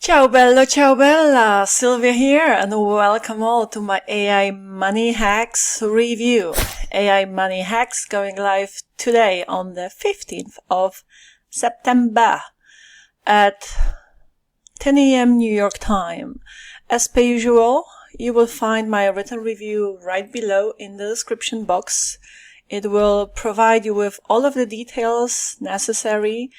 Ciao bello, ciao bella, Sylwia here, and welcome all to my AI Money Hacks review. AI Money Hacks going live today on the 15th of September at 10 a.m. New York time. As per usual, you will find my written review right below in the description box. It will provide you with all of the details necessary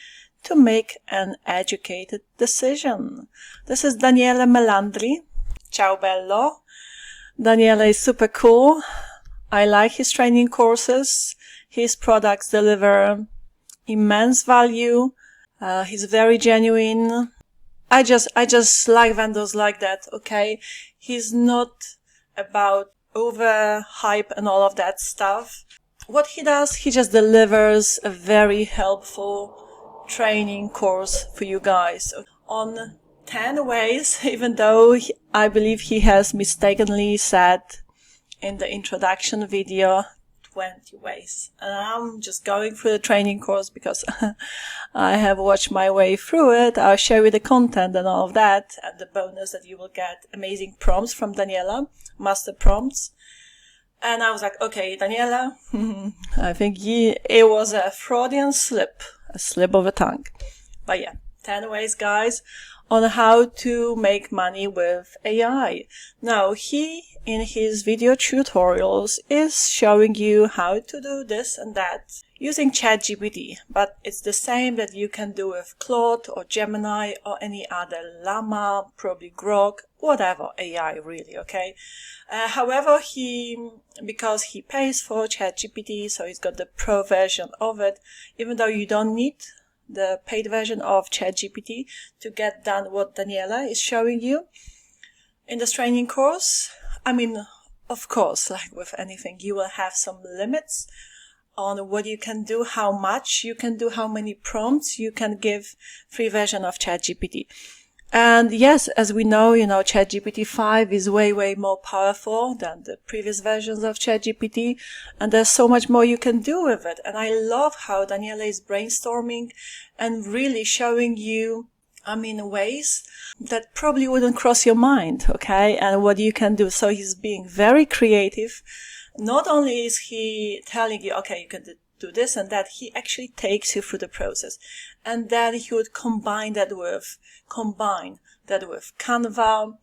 to make an educated decision. This is Daniele Melandri. Ciao bello. Daniele is super cool. I like his training courses. His products deliver immense value. He's very genuine. I just like vendors like that, okay? He's not about over hype and all of that stuff. What he does, he just delivers a very helpful training course for you guys on 10 ways, even though I believe he has mistakenly said in the introduction video 20 ways. And I'm just going through the training course because I have watched my way through it. I'll share you the content and all of that, and the bonus that you will get amazing prompts from Daniela, master prompts. And I was like, okay, Daniela, I think it was a Freudian slip. A slip of a tongue. But yeah, 10 ways, guys, on how to make money with AI. Now, he, in his video tutorials, is showing you how to do this and that using ChatGPT. But it's the same that you can do with Claude or Gemini or any other Llama, probably Grok, whatever AI really, okay? However, because he pays for ChatGPT, so he's got the pro version of it, even though you don't need the paid version of ChatGPT to get done what Daniela is showing you in this training course. I mean, of course, like with anything, you will have some limits on what you can do, how much you can do, how many prompts you can give free version of ChatGPT. And yes, as we know, ChatGPT 5 is way, way more powerful than the previous versions of ChatGPT. And there's so much more you can do with it. And I love how Daniela is brainstorming and really showing you, ways that probably wouldn't cross your mind, okay? And what you can do. So he's being very creative. Not only is he telling you, okay, you can do this and that, he actually takes you through the process. And then he would combine that with Canva,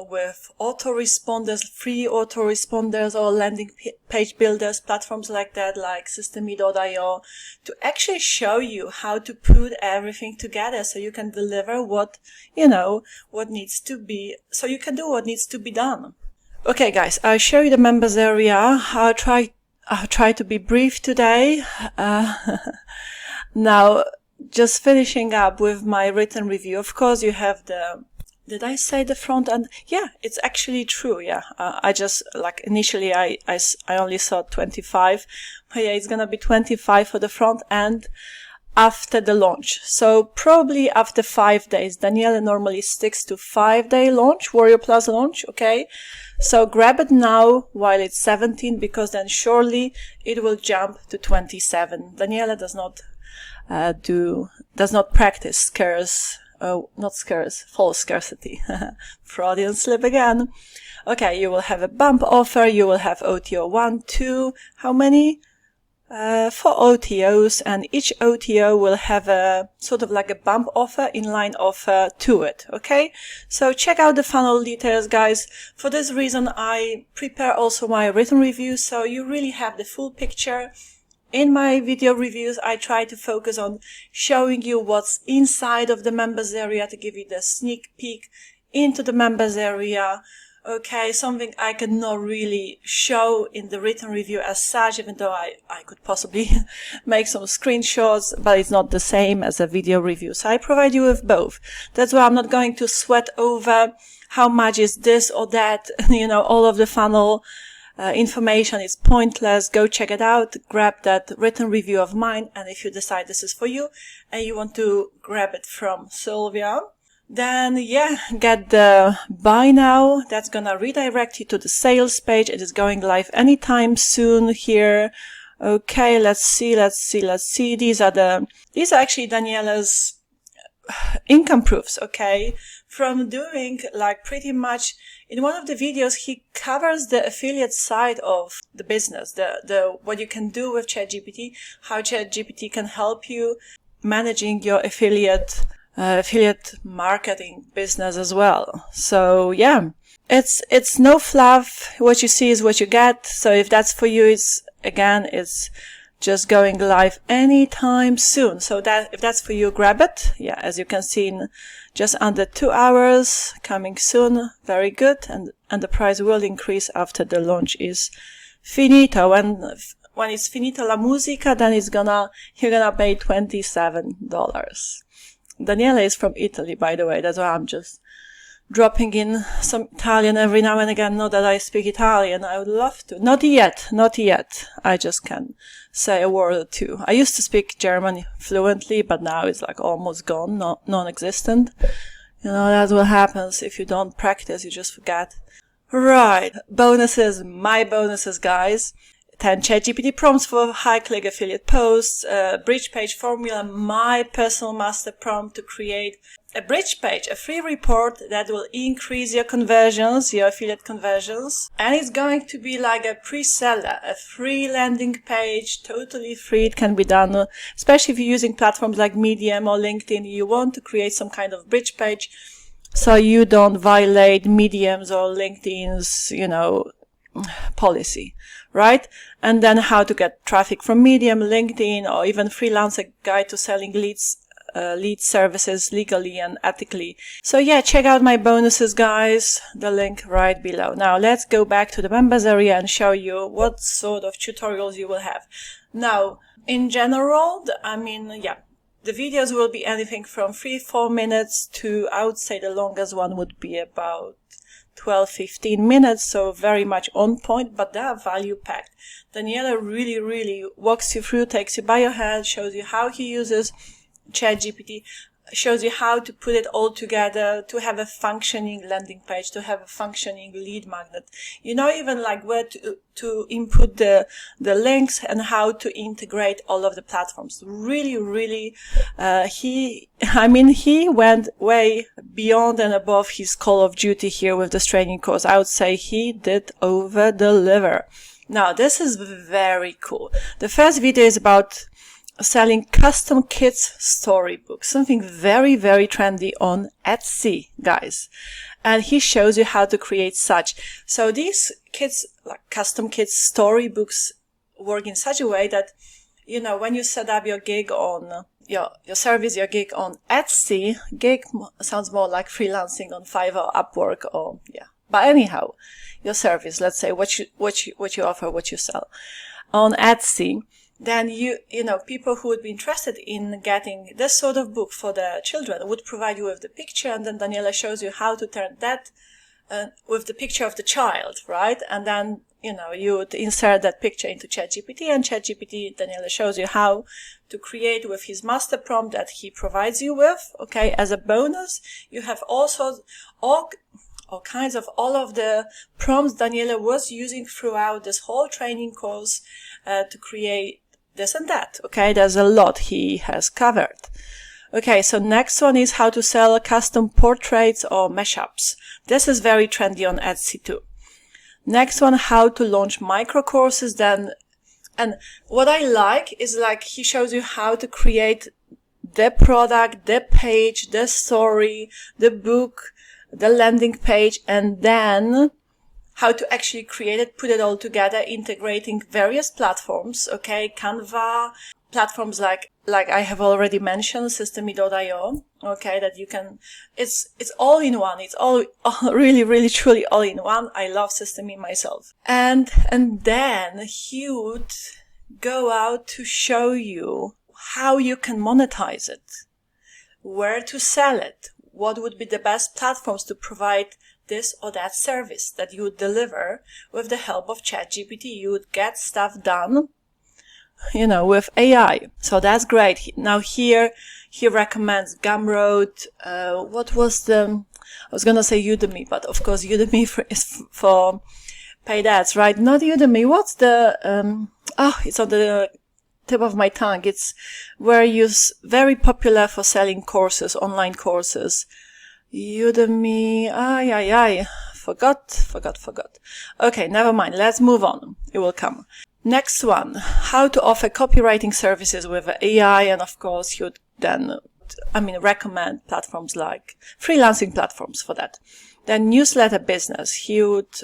with autoresponders, free autoresponders or landing page builders, platforms like that, like Systemy.io, to actually show you how to put everything together so you can deliver what needs to be, so you can do what needs to be done. Okay, guys, I'll show you the members area. I'll try to be brief today. Now, just finishing up with my written review. Of course, you have did I say the front end? Yeah, it's actually true. Yeah, I just, initially I only saw 25, but yeah, it's gonna be 25 for the front end after the launch. So probably after 5 days. Daniela normally sticks to 5-day launch, Warrior Plus launch, okay? So grab it now while it's 17, because then surely it will jump to 27. Daniela does not practice false scarcity. Freudian slip again. Okay, you will have a bump offer, you will have OTO 1, 2, how many? 4 OTOs, and each OTO will have a sort of like a bump offer, inline offer to it, okay? So check out the funnel details, guys. For this reason, I prepare also my written review, so you really have the full picture. In my video reviews, I try to focus on showing you what's inside of the members area to give you the sneak peek into the members area. Okay, something I cannot really show in the written review as such, even though I could possibly make some screenshots, but it's not the same as a video review. So I provide you with both. That's why I'm not going to sweat over how much is this or that. All of the funnel information is pointless. Go check it out, grab that written review of mine, and if you decide this is for you and you want to grab it from Sylwia, then yeah, get the buy now. That's gonna redirect you to the sales page. It is going live anytime soon here. Okay, let's see. These are actually Daniela's income proofs, okay, from doing like pretty much in one of the videos, he covers the affiliate side of the business, the what you can do with ChatGPT, how ChatGPT can help you managing your affiliate marketing business as well. So yeah, it's no fluff. What you see is what you get. So if that's for you, it's just going live anytime soon. So that if that's for you, grab it. Yeah, as you can see, in just under 2 hours, coming soon. Very good. And the price will increase after the launch is finito. When it's finita la musica, then you're gonna pay $27. Daniele is from Italy, by the way. That's why I'm just dropping in some Italian every now and again. Not that I speak Italian. I would love to. Not yet. I just can say a word or two. I used to speak German fluently, but now it's like almost gone, non-existent. You know, that's what happens if you don't practice. You just forget. Right. Bonuses. My bonuses, guys. 10 ChatGPT prompts for high-click affiliate posts, bridge page formula, my personal master prompt to create a bridge page, a free report that will increase your conversions, your affiliate conversions. And it's going to be like a pre-seller, a free landing page, totally free. It can be done, especially if you're using platforms like Medium or LinkedIn. You want to create some kind of bridge page so you don't violate Medium's or LinkedIn's, policy, right? And then how to get traffic from Medium, LinkedIn, or even Freelancer Guide to Selling lead services legally and ethically. So yeah, check out my bonuses, guys. The link right below. Now let's go back to the members area and show you what sort of tutorials you will have. Now, in general, the videos will be anything from 3-4 minutes to, I would say the longest one would be about 12-15 minutes, so very much on point, but they are value packed. Daniele really walks you through, takes you by your hand, shows you how he uses ChatGPT, shows you how to put it all together to have a functioning landing page, to have a functioning lead magnet. Even like where to input the links and how to integrate all of the platforms. Really, he went way beyond and above his Call of Duty here with this training course. I would say he did over deliver. Now, this is very cool. The first video is about selling custom kids storybooks, something very trendy on Etsy, guys. And he shows you how to create such. So these kids, like custom kids storybooks, work in such a way that, when you set up your gig on your service, your gig on Etsy, gig sounds more like freelancing on Fiverr, Upwork, or But anyhow, your service, let's say what you offer, what you sell on Etsy. Then people who would be interested in getting this sort of book for their children would provide you with the picture, and then Daniela shows you how to turn that with the picture of the child, right? And then, you would insert that picture into ChatGPT, and ChatGPT, Daniela shows you how to create with his master prompt that he provides you with, okay? As a bonus, you have also all kinds of all of the prompts Daniela was using throughout this whole training course to create this and that. Okay, there's a lot he has covered. Okay, so next one is how to sell custom portraits or mashups. This is very trendy on Etsy too. Next one, how to launch micro courses. And what I like is like he shows you how to create the product, the page, the story, the book, the landing page, and then how to actually create it, put it all together, integrating various platforms, okay, Canva, platforms like I have already mentioned, Systemy.io, okay, that you can, it's all in one, it's all really truly all in one. I love Systemy myself. And then he would go out to show you how you can monetize it, where to sell it, what would be the best platforms to provide this or that service that you would deliver with the help of ChatGPT. You would get stuff done, with AI. So that's great. Now here, he recommends Gumroad. What was I was going to say Udemy, but of course Udemy is for paid ads, right? Not Udemy. What's it's on the tip of my tongue. It's very popular for selling courses, online courses. Udemy, forgot. Okay, never mind. Let's move on. It will come. Next one, how to offer copywriting services with AI. And of course, you'd then, recommend platforms like freelancing platforms for that. Then newsletter business. He would,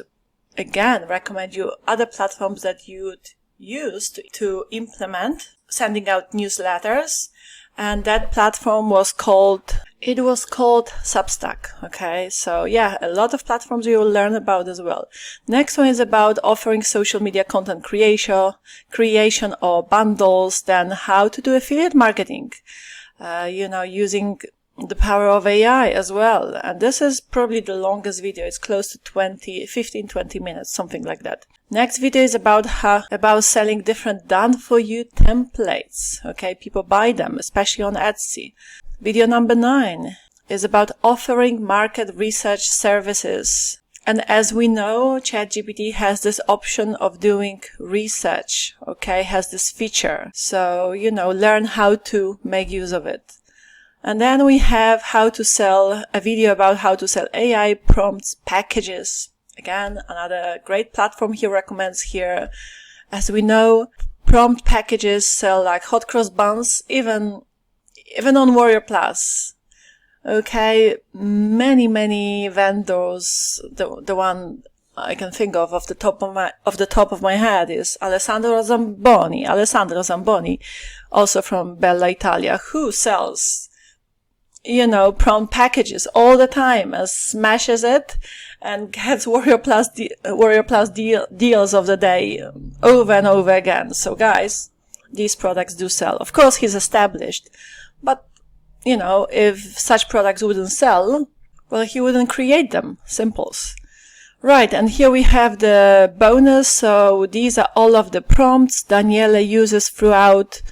again, recommend you other platforms that you'd use to implement sending out newsletters. And that platform was called Substack. Okay. So yeah, a lot of platforms you will learn about as well. Next one is about offering social media content creation or bundles. Then how to do affiliate marketing, using the power of AI as well. And this is probably the longest video. It's close to 15, 20 minutes, something like that. Next video is about selling different done for you templates. Okay. People buy them, especially on Etsy. Video number 9 is about offering market research services. And as we know, ChatGPT has this option of doing research, okay, has this feature. So, learn how to make use of it. And then we have a video about how to sell AI prompts packages. Again, another great platform he recommends here. As we know, prompt packages sell like hot cross buns, even on Warrior Plus. Okay, many vendors. The one I can think of the top of my head is Alessandro Zamboni, also from Bella Italia, who sells, prompt packages all the time and smashes it and gets Warrior Plus deals of the day over and over again. So guys, these products do sell. Of course, he's established. But, if such products wouldn't sell, well, he wouldn't create them. Simples. Right, and here we have the bonus. So these are all of the prompts Daniele uses throughout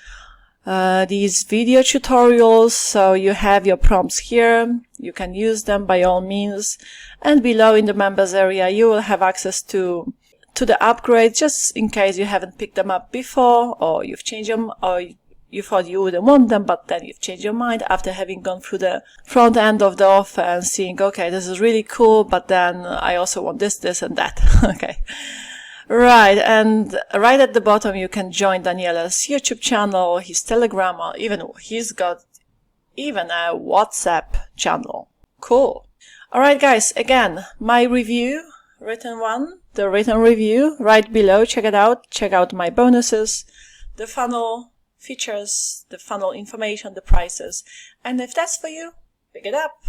these video tutorials. So you have your prompts here. You can use them by all means. And below in the members area, you will have access to the upgrades, just in case you haven't picked them up before, or you've changed them, or you thought you wouldn't want them, but then you've changed your mind after having gone through the front end of the offer and seeing, okay, this is really cool, but then I also want this, and that. Okay. Right. And right at the bottom, you can join Daniele's YouTube channel, his Telegram, or he's got even a WhatsApp channel. Cool. All right, guys. Again, my review, the written review right below. Check it out. Check out my bonuses, the funnel features, the funnel information, the prices. And if that's for you, pick it up.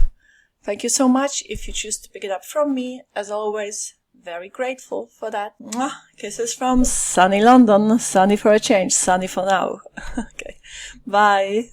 Thank you so much if you choose to pick it up from me. As always, very grateful for that. Mwah. Kisses from sunny London. Sunny for a change, sunny for now. Okay. Bye.